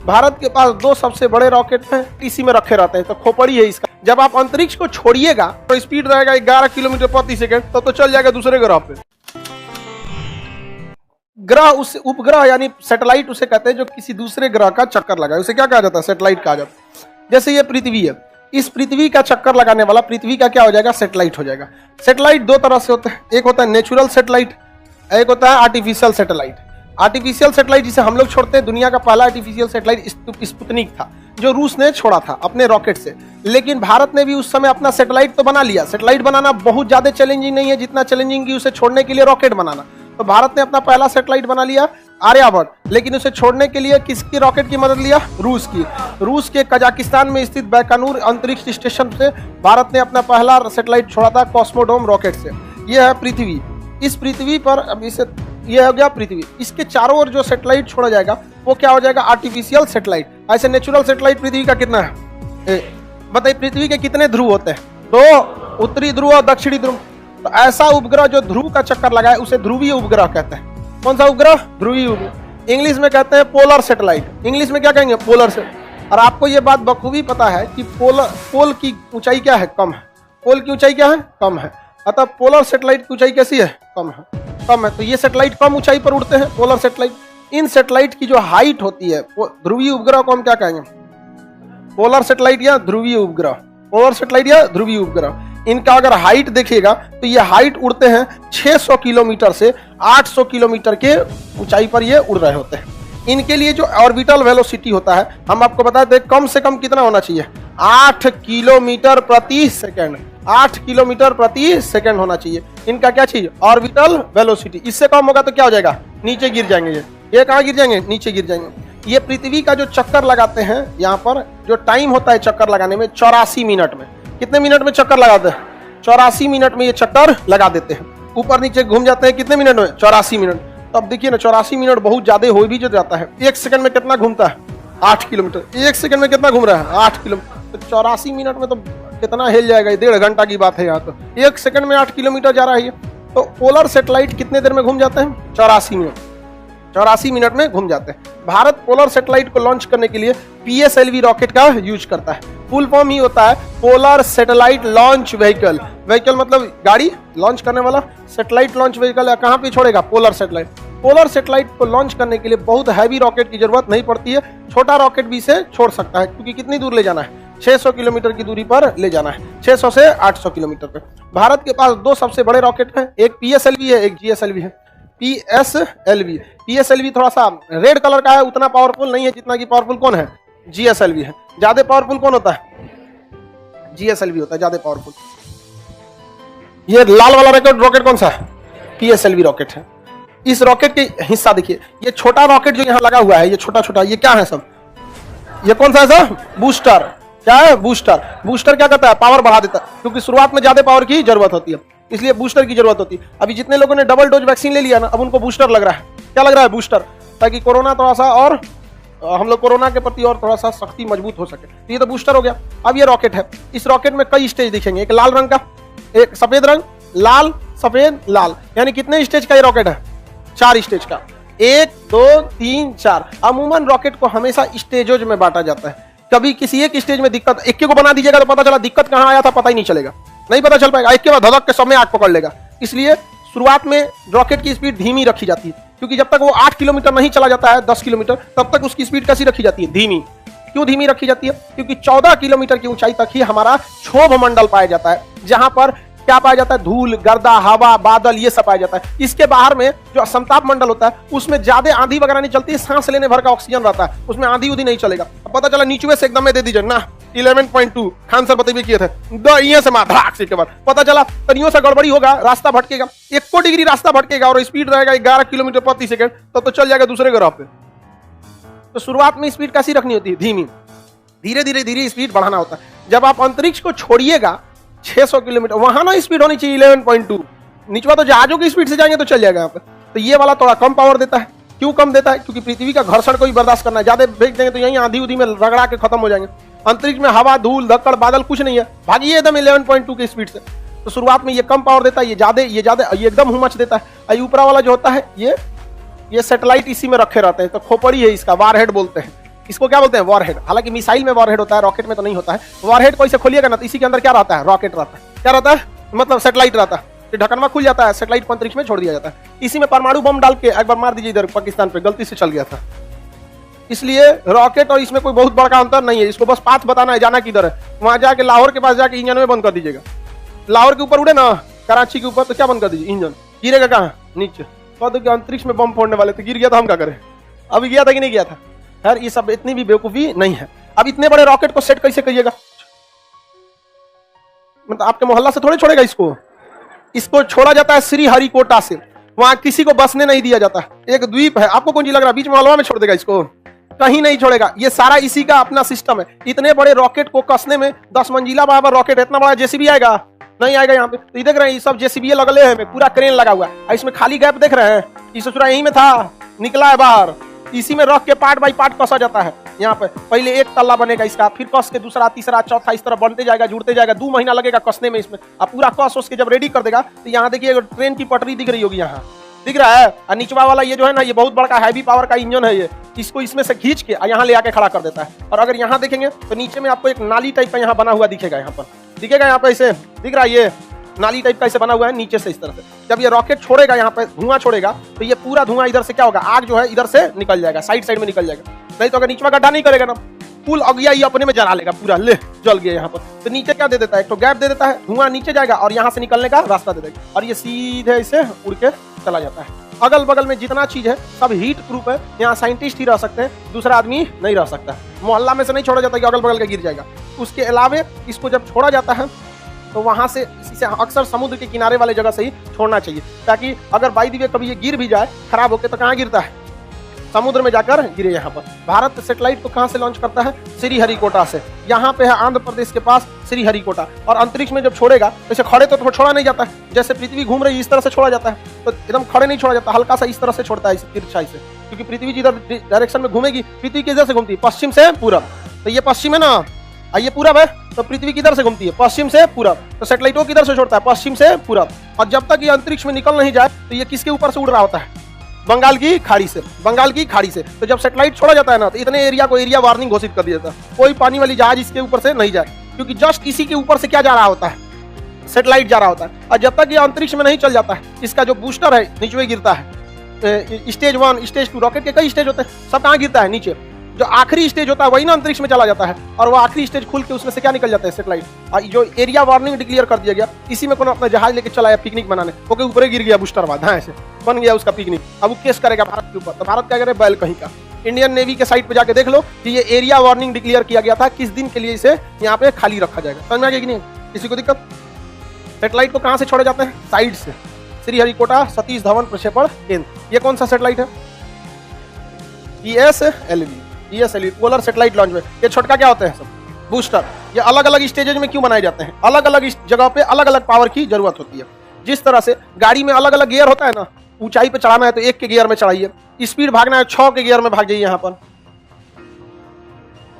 भारत के पास दो सबसे बड़े रॉकेट हैं, इसी में रखे रहते हैं, तो खोपड़ी है इसका। जब आप अंतरिक्ष को छोड़िएगा तो स्पीड रहेगा 11 किलोमीटर प्रति सेकंड, तो चल जाएगा दूसरे ग्रह पे। ग्रह उस उपग्रह यानी सैटेलाइट उसे कहते हैं जो किसी दूसरे ग्रह का चक्कर लगाए, उसे क्या कहा जाता है? सैटेलाइट कहा जाता है। जैसे ये पृथ्वी है, इस पृथ्वी का चक्कर लगाने वाला पृथ्वी का क्या हो जाएगा? सैटेलाइट हो जाएगा। सैटेलाइट दो तरह से होते हैं, एक होता है नेचुरल सैटेलाइट, एक होता है आर्टिफिशियल सैटेलाइट। आर्टिफिशियल सैटेलाइट जिसे हम लोग छोड़ते हैं, दुनिया का पहला आर्टिफिशियल सैटेलाइट स्पुतनिक था, जो रूस ने छोड़ा था अपने रॉकेट से। लेकिन भारत ने भी उस समय अपना सैटेलाइट तो बना लिया। सैटेलाइट बनाना बहुत ज्यादा चैलेंजिंग नहीं है जितना चैलेंजिंग की उसे छोड़ने के लिए रॉकेट बनाना। तो भारत ने अपना पहला सैटेलाइट बना लिया आर्यभट्ट, लेकिन उसे छोड़ने के लिए किसकी रॉकेट की मदद लिया? रूस की। रूस के कजाकिस्तान में स्थित बैकानूर अंतरिक्ष स्टेशन से भारत ने अपना पहला सैटेलाइट छोड़ा था कॉस्मोडोम रॉकेट से। यह है पृथ्वी। इस पृथ्वी पर अब इसे यह हो गया पृथ्वी, इसके चारों ओर जो सैटेलाइट छोड़ा जाएगा वो क्या हो जाएगा? Artificial satellite. ऐसे नेचुरल सैटेलाइट पृथ्वी का कितना है? बताइए पृथ्वी के कितने ध्रुव होते हैं? दो, उत्तरी ध्रुव और दक्षिणी ध्रुव। तो ऐसा उपग्रह जो ध्रुव का चक्कर लगाए उसे ध्रुवीय उपग्रह कहते हैं। कौन सा उपग्रह? ध्रुवीय उपग्रह। इंग्लिश में कहते हैं पोलर सैटेलाइट। इंग्लिश में क्या कहेंगे? Polar satellite. और आपको ये बात बखूबी पता है कि पोल की ऊंचाई क्या है? कम है। पोल की ऊंचाई क्या है? कम है। अतः पोलर सैटेलाइट की ऊंचाई कैसी है? कम है। कम है, तो ये सैटेलाइट कम ऊंचाई पर उड़ते हैं, पोलर सैटेलाइट। इन सैटेलाइट की जो हाइट होती है, ध्रुवीय उपग्रह को हम क्या कहेंगे? पोलर सैटेलाइट या ध्रुवीय उपग्रह। पोलर सैटेलाइट या ध्रुवीय उपग्रह। इनका अगर हाइट देखिएगा तो ये हाइट उड़ते हैं 600 किलोमीटर से 800 किलोमीटर के ऊंचाई पर ये उड़ रहे होते हैं। इनके लिए जो ऑर्बिटल वेलोसिटी होता है, हम आपको बता दें कम से कम कितना होना चाहिए? 8 किलोमीटर प्रति सेकंड। 8 किलोमीटर प्रति सेकंड होना चाहिए इनका क्या चाहिए? Orbital velocity. इससे कम होगा तो क्या हो जाएगा? नीचे गिर जाएंगे। ये कहाँ गिर जाएंगे? नीचे गिर जाएंगे। ये पृथ्वी का जो चक्कर लगाते हैं, यहाँ पर जो टाइम होता है चक्कर लगाने में 84 मिनट में। कितने मिनट में चक्कर लगाते हैं? 84 मिनट में ये चक्कर लगा देते हैं। ऊपर नीचे घूम जाते हैं कितने मिनट में? 84 मिनट। तो अब देखिए ना, 84 मिनट बहुत ज्यादा हो भी जो जाता है। एक सेकंड में कितना घूमता है? 8 किलोमीटर। एक सेकंड में कितना घूम रहा है? 8 किलोमीटर। तो 84 मिनट में तो कितना हिल जाएगा? 1.5 घंटा की बात है यहाँ तो। एक सेकंड में 8 किलोमीटर जा रहा है ये। तो पोलर सैटेलाइट कितने देर में घूम जाते हैं? 84 मिनट। 84 मिनट में घूम जाते हैं। भारत पोलर सैटेलाइट को लॉन्च करने के लिए PSLV रॉकेट का यूज करता है। फुल फॉर्म ही होता है polar satellite launch vehicle. Vehicle मतलब गाड़ी, लॉन्च करने वाला। सैटेलाइट लॉन्च व्हीकल है, कहाँ पे छोड़ेगा? Polar satellite. पोलर सैटेलाइट को लॉन्च करने के लिए बहुत हैवी रॉकेट की जरूरत नहीं पड़ती है। छोटा रॉकेट भी इसे छोड़ सकता है, क्योंकि कितनी दूर ले जाना है? 600 किलोमीटर की दूरी पर ले जाना है, 600 से 800 किलोमीटर पे। भारत के पास दो सबसे बड़े रॉकेट हैं, एक PSLV है, एक GSLV है। PSLV थोड़ा सा रेड कलर का है, उतना पावरफुल नहीं है जितना कि पावरफुल कौन है? GSLV है। ज्यादा पावरफुल कौन होता है? GSLV होता है ज्यादा पावरफुल। ये लाल वाला रॉकेट कौन सा है? PSLV रॉकेट है। इस रॉकेट के हिस्सा देखिए, ये छोटा रॉकेट जो यहाँ लगा हुआ है, ये छोटा छोटा, ये क्या है सब? ये कौन सा है सर? बूस्टर। क्या है? बूस्टर। बूस्टर क्या करता है? पावर बढ़ा देता है, क्योंकि शुरुआत में ज्यादा पावर की जरूरत होती है, इसलिए बूस्टर की जरूरत होती है। अभी जितने लोगों ने डबल डोज वैक्सीन ले लिया ना, अब उनको बूस्टर लग रहा है। क्या लग रहा है? बूस्टर, ताकि कोरोना थोड़ा सा और हम लोग कोरोना के प्रति और थोड़ा सा शक्ति मजबूत हो सके। तो ये तो बूस्टर हो गया। अब ये रॉकेट है, इस रॉकेट में कई स्टेज दिखेंगे, एक लाल रंग का, एक सफेद रंग, लाल सफेद लाल, यानी कितने स्टेज का ये रॉकेट है? 4 स्टेज का। 1 2 3 4। अमूमन रॉकेट को हमेशा स्टेजों में बांटा जाता है। कभी किसी एक स्टेज में दिक्कत, एक को बना दीजिएगा तो पता चला दिक्कत कहां आया था पता ही नहीं चलेगा, नहीं पता चल पाएगा। एक के बाद धड़क के सब में आग पकड़ लेगा। इसलिए शुरुआत में रॉकेट की स्पीड धीमी रखी जाती है, क्योंकि जब तक वो 8 किलोमीटर नहीं चला जाता है, 10 किलोमीटर, तब तक उसकी स्पीड कैसी रखी जाती है? धीमी। क्यों धीमी रखी जाती है? क्योंकि 14 किलोमीटर की ऊंचाई तक ही हमारा क्षोभ मंडल पाया जाता है, जहां पर क्या पाया जाता है? धूल, गर्दा, हवा, बादल, ये सब पाया जाता है। इसके बाहर में जो असंताप मंडल होता है, उसमें ज्यादा आंधी वगैरह नहीं चलती, सांस लेने भर का ऑक्सीजन रहता है, उसमें आंधी उधी नहीं चलेगा। पता चला नीचे से एकदम में दे दीजिए ना 11.2 खान सर बताइए किए थे, दो से धड़ाक से के बाद पता चला तनियों से गड़बड़ी होगा, रास्ता भटकेगा, 1 डिग्री रास्ता भटकेगा और स्पीड रहेगा 11 किलोमीटर प्रति सेकंड, तब तो चल जाएगा दूसरे ग्रह पे। तो शुरुआत में स्पीड कैसी रखनी होती है? धीमी। धीरे धीरे धीरे स्पीड बढ़ाना होता है। जब आप अंतरिक्ष को छोड़िएगा 600 किलोमीटर, वहां ना स्पीड होनी चाहिए 11.2। निचवा तो जहाजों की स्पीड से जाएंगे तो चल जाएगा यहाँ पे। तो ये वाला थोड़ा कम पावर देता है। क्यों कम देता है? क्योंकि पृथ्वी का घर्षण को भी बर्दाश्त करना है। ज्यादा भेज देंगे तो यहीं आंधी उधी में रगड़ा के खत्म हो जाएंगे। अंतरिक्ष में हवा, धूल, धक्कड़, बादल कुछ नहीं है, भागिए एकदम 11.2 की स्पीड से। तो शुरुआत में ये कम पावर देता है, ये ज्यादा ये एकदम हुमच देता है। ऊपरा वाला जो होता है ये सैटेलाइट इसी में रखे रहते हैं, तो खोपड़ी है इसका, वारहेड बोलते हैं। इसको क्या बोलते हैं, वॉरहेड। हालांकि मिसाइल में वॉरहेड होता है, रॉकेट में तो नहीं होता है। वॉरहेड को इसे खोलिएगा ना तो इसी के अंदर क्या रहता है, रॉकेट रहता है। क्या रहता है, मतलब सैटेलाइट रहता है। ढक्कनवा खुल जाता है, सैटेलाइट को अंतरिक्ष में छोड़ दिया जाता है। इसी में परमाणु बम डाल के एक बार मार दीजिए इधर पाकिस्तान पे, गलती से चल गया था। इसलिए रॉकेट और इसमें कोई बहुत बड़ा अंतर नहीं है। इसको बस पाथ बताना है, जाना किधर है। वहां जाके लाहौर के पास जाके इंजन में बंद कर दीजिएगा। लाहौर के ऊपर उड़े ना, कराची के ऊपर, तो क्या बंद कर दीजिए, इंजन गिरेगा कहाँ, नीचे। कह दो कि अंतरिक्ष में बम फोड़ने वाले, तो गिर गया था, हम क्या करें। अभी गया था कि नहीं गया था। यार ये सब इतनी भी बेवकूफी नहीं है। अब इतने बड़े रॉकेट को सेट कैसे करिएगा, मतलब आपके मोहल्ला से थोड़े छोड़ेगा इसको। इसको छोड़ा जाता है श्रीहरिकोटा से, वहां किसी को बसने नहीं दिया जाता। एक द्वीप है, आपको कौन जी लग रहा है बीच में हलवा में छोड़ देगा इसको, कहीं नहीं छोड़ेगा। ये सारा इसी का अपना सिस्टम है। इतने बड़े रॉकेट को कसने में 10 मंजिला बराबर रॉकेट, इतना बड़ा जेसीबी आएगा, नहीं आएगा यहाँ पे। तो ये देख रहे हैं, ये सब जेसीबी लगले हैं, पूरा क्रेन लगा हुआ है। इसमें खाली गैप देख रहे हैं, ये ससुरा यहीं में था, निकला है बाहर। इसी में रख के पार्ट बाई पार्ट कसा जाता है। यहाँ पे पहले एक तल्ला बनेगा इसका, फिर कस के दूसरा, तीसरा, चौथा, इस तरह बनते जाएगा, जुड़ते जाएगा। 2 महीना लगेगा कसने में इसमें। अब पूरा कस उसके जब रेडी कर देगा तो यहाँ देखिए ट्रेन की पटरी दिख रही होगी, यहाँ दिख रहा है। और निचवा वाला ये जो है ना, ये बहुत बड़ा हैवी पावर का इंजन है। ये इसको इसमें से खींच के यहाँ ले आके खड़ा कर देता है। और अगर यहाँ देखेंगे तो नीचे में आपको एक नाली टाइप का यहाँ बना हुआ दिखेगा, यहाँ पर दिखेगा, यहाँ पे ऐसे दिख रहा है, ये नाली टाइप का ऐसे बना हुआ है नीचे से इस तरह से। जब ये रॉकेट छोड़ेगा, यहाँ पे धुआं छोड़ेगा, तो ये पूरा धुआं इधर से क्या होगा, आग जो है इधर से निकल जाएगा, साइड में निकल जाएगा। नहीं तो अगर नीचे गड्ढा नहीं करेगा ना, फुल अगिया ये अपने में जला लेगा पूरा, ले जल गया यहाँ पर। तो नीचे क्या दे देता है, एक तो गैप दे देता है, धुआं नीचे जाएगा और यहाँ से निकलने का रास्ता दे देगा, और ये सीधे इसे उड़ के चला जाता है। अगल बगल में जितना चीज है सब हीट प्रूफ है। यहाँ साइंटिस्ट ही रह सकते हैं, दूसरा आदमी नहीं रह सकता। मोहल्ला में से नहीं छोड़ा जाता कि अगल बगल का गिर जाएगा। उसके अलावा इसको जब छोड़ा जाता है तो वहां से इसे अक्सर समुद्र के किनारे वाले जगह से ही छोड़ना चाहिए, ताकि अगर बाई दी वे कभी ये गिर भी जाए खराब होके तो कहाँ गिरता है, समुद्र में जाकर गिरे। यहाँ पर भारत सैटेलाइट को कहाँ से लॉन्च करता है, श्रीहरिकोटा से। यहाँ पे है आंध्र प्रदेश के पास श्रीहरिकोटा। और अंतरिक्ष में जब छोड़ेगा जैसे खड़े तो छोड़ा नहीं जाता है, जैसे पृथ्वी घूम रही है इस तरह से छोड़ा जाता है, तो एकदम खड़े नहीं छोड़ा जाता, हल्का सा इस तरह से छोड़ता है, इस तिरछाई से। क्योंकि पृथ्वी जिधर डायरेक्शन में घूमेगी, पृथ्वी किधर से घूमती है, पश्चिम से पूरब। तो ये पश्चिम है ना, ये पूरब है, तो पृथ्वी किधर से घूमती है, पश्चिम से पूरब। तो सैटेलाइट को किधर से छोड़ता है, पश्चिम से पूरब। और जब तक ये अंतरिक्ष में निकल नहीं जाए तो ये किसके ऊपर से उड़ रहा होता है, बंगाल की खाड़ी से, बंगाल की खाड़ी से। तो जब सैटेलाइट छोड़ा जाता है ना, तो इतने एरिया को एरिया वार्निंग घोषित कर दिया जाता है, कोई पानी वाली जहाज इसके ऊपर से नहीं जाए, क्योंकि जस्ट इसी के ऊपर से क्या जा रहा होता है, सैटेलाइट जा रहा होता है। और जब तक ये अंतरिक्ष में नहीं चल जाता है, इसका जो बूस्टर है नीचे गिरता है। स्टेज 1, स्टेज 2, रॉकेट के कई स्टेज होते हैं, सब कहाँ गिरता है, नीचे। जो आखिरी स्टेज होता है वही ना अंतरिक्ष में चला जाता है, और वो आखिरी स्टेज खुल के उसमें से क्या निकल जाता है, सैटेलाइट। और जो एरिया वार्निंग डिक्लेयर कर दिया गया, इसी में कोनो अपना जहाज लेके चला पिकनिक बनाने, ओके ऊपर गिर गया बूस्टर बाद, हाँ ऐसे बन गया उसका पिकनिक। अब वो केस करेगा भारत के ऊपर, तो भारत क्या करे, बैल कहीं का। इंडियन नेवी के साइट पे जाके देख लो कि ये एरिया वार्निंग डिक्लेयर किया गया था, किस दिन के लिए इसे यहाँ पे खाली रखा जाएगा। समझ में आ गया कि नहीं, किसी को दिक्कत। सैटेलाइट को कहाँ से छोड़े जाते हैं, साइड से। श्रीहरिकोटा सतीश धवन प्रक्षेपण केंद्र। ये कौन सा सैटेलाइट है, ESLV पोलर सैटेलाइट लॉन्च में। ये छोटका क्या होते हैं सब, बूस्टर। ये अलग अलग स्टेजेज में क्यों बनाए जाते हैं, अलग अलग जगह पे अलग अलग पावर की जरूरत होती है। जिस तरह से गाड़ी में अलग अलग गियर होता है ना, ऊंचाई पे चढ़ाना है तो 1 के गियर में चढ़ाइए, स्पीड भागना है 6 के गियर में भाग जाइए यहाँ पर,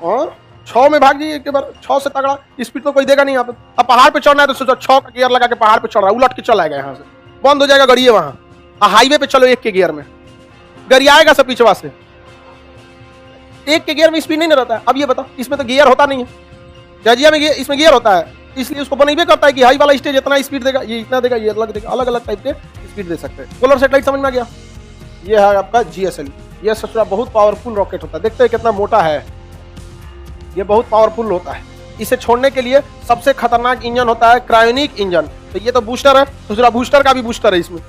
और 6 में भाग जाइए एक बार। 6 से तगड़ा स्पीड तो कोई देगा नहीं यहाँ पे। अब पहाड़ पे चढ़ना है तो सोचो 6 का गियर लगा के पहाड़ पे चढ़ रहा है, उलट के चल आएगा, यहाँ से बंद हो जाएगा गाड़ी वहां। हाईवे पे चलो 1 के गियर में, गाड़ी आएगा सब पीछवा से। 1 के गियर में स्पीड नहीं रहता है। अब ये बताओ, इसमें तो गियर होता नहीं है, जजिया में इसमें गियर होता है, इसलिए उसको बनइबे करता है कि हाई वाला स्टेज इतना स्पीड देगा, ये इतना देगा, ये अलग देगा, अलग अलग टाइप के स्पीड दे सकते हैं। पोलर सैटेलाइट समझ में आ गया। ये है आपका GSLV। ये ससुरा बहुत पावरफुल रॉकेट होता है, देखते हैं कितना मोटा है, ये बहुत पावरफुल होता है। इसे छोड़ने के लिए सबसे खतरनाक इंजन होता है क्रायोनिक इंजन। तो ये तो बूस्टर है, दूसरा बूस्टर का भी बूस्टर है, इसमें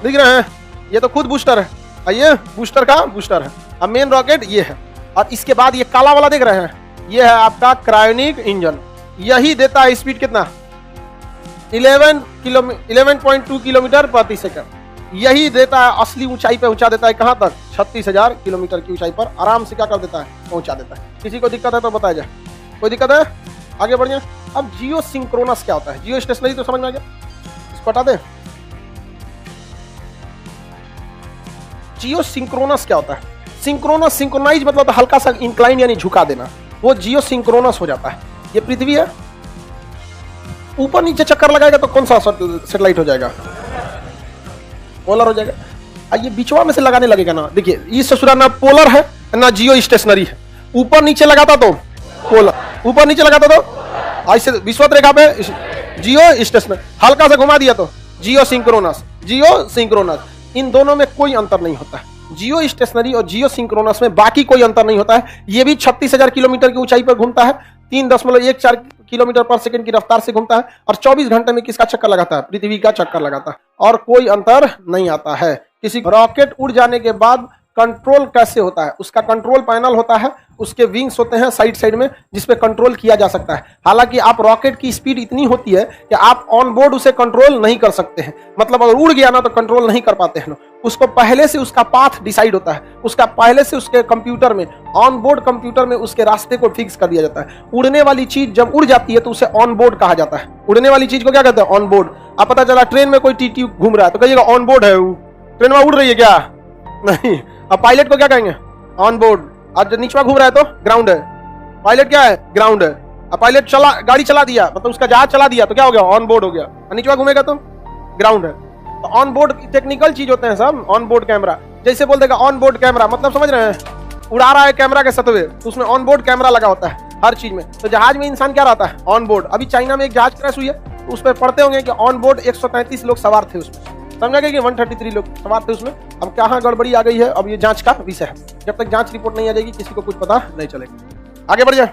दिख रहे हैं, ये तो खुद बूस्टर है, ये बूस्टर का बूस्टर है। अब मेन रॉकेट ये है, और इसके बाद ये काला वाला देख रहे हैं, ये है आपका क्रायोनिक इंजन। यही देता है स्पीड कितना, 11.2 किलोमीटर प्रति सेकंड। यही देता है असली ऊंचाई पे पहुंचा देता है, कहां तक, 36,000 किलोमीटर की ऊंचाई पर आराम से क्या कर देता है, पहुंचा देता है। किसी को दिक्कत है तो बताया जाए, कोई दिक्कत है, आगे बढ़िए। अब जियो सिंक्रोनस क्या होता है, जियो स्टेशनरी तो समझ में आ गया, इसको हटा दे। जियो सिंक्रोनस क्या होता है, सिंक्रोनस, सिंक्रोनाइज मतलब हल्का सा इंक्लाइन यानी झुका देना, वो जियो सिंक्रोनस हो जाता है। ये पृथ्वी है, ऊपर नीचे चक्कर लगाएगा तो कौन सा सैटेलाइट हो जाएगा, पोलर हो जाएगा। ये बिचवा में से लगाने लगेगा ना, देखिए ये ससुरा ना पोलर है ना जियो स्टेशनरी है। ऊपर नीचे लगाता तो पोलर, ऊपर नीचे लगाता तो ऐसे विषुवत रेखा पे जियो स्टेशनरी, हल्का सा घुमा दिया तो जियो सिंक्रोनस, जियो सिंक्रोनस। इन दोनों में कोई अंतर नहीं होता है। जियो स्टेशनरी और जियो सिंक्रोनस में बाकी कोई अंतर नहीं होता है। ये भी 36,000 किलोमीटर की ऊंचाई पर घूमता है, 3.14 किलोमीटर पर सेकंड की रफ्तार से घूमता है और 24 घंटे में किसका चक्कर लगाता है? पृथ्वी का चक्कर लगाता है और कोई अंतर नहीं आता है। किसी रॉकेट उड़ जाने के बाद कंट्रोल कैसे होता है? उसका कंट्रोल पैनल होता है, उसके विंग्स होते हैं साइड साइड में जिसपे कंट्रोल किया जा सकता है। हालांकि आप रॉकेट की स्पीड इतनी होती है कि आप ऑन बोर्ड उसे कंट्रोल नहीं कर सकते हैं, मतलब अगर उड़ गया ना तो कंट्रोल नहीं कर पाते हैं। उसको पहले से उसका पाथ डिसाइड होता है, उसका पहले से उसके कंप्यूटर में, ऑन बोर्ड कंप्यूटर में उसके रास्ते को फिक्स कर दिया जाता है। उड़ने वाली चीज जब उड़ जाती है तो उसे ऑन बोर्ड कहा जाता है। उड़ने वाली चीज को क्या कहते हैं? On board. अब पता चला ट्रेन में कोई टीटी घूम रहा है तो कहिएगा ऑन बोर्ड है, वो ट्रेन में उड़ रही है क्या? नहीं। अब पायलट को क्या कहेंगे? On board. आज नीचवा घूम रहा है तो ग्राउंड है। पायलट क्या है? ग्राउंड है। अब पायलट चला, गाड़ी चला दिया, मतलब उसका जहाज चला दिया तो क्या हो गया? ऑन बोर्ड हो गया। नीचवा घूमेगा तो ग्राउंड है। तो ऑन बोर्ड टेक्निकल चीज होते हैं सब। ऑन बोर्ड कैमरा, जैसे बोल देगा ऑन बोर्ड कैमरा, मतलब समझ रहे हैं? उड़ा रहा है कैमरा के सतवे, तो उसमें ऑन बोर्ड कैमरा लगा होता है हर चीज में। तो जहाज में इंसान क्या रहता है? On board. अभी चाइना में एक जहाज क्रैश हुई है तो उस पर पढ़ते होंगे कि ऑन बोर्ड 133 लोग सवार थे उसमें, समझा गया कि 133 लोग सवार थे उसमें। अब कहाँ गड़बड़ी आ गई है, अब ये जांच का विषय है। जब तक जांच रिपोर्ट नहीं आ जाएगी किसी को कुछ पता नहीं चलेगा। आगे बढ़ जाए।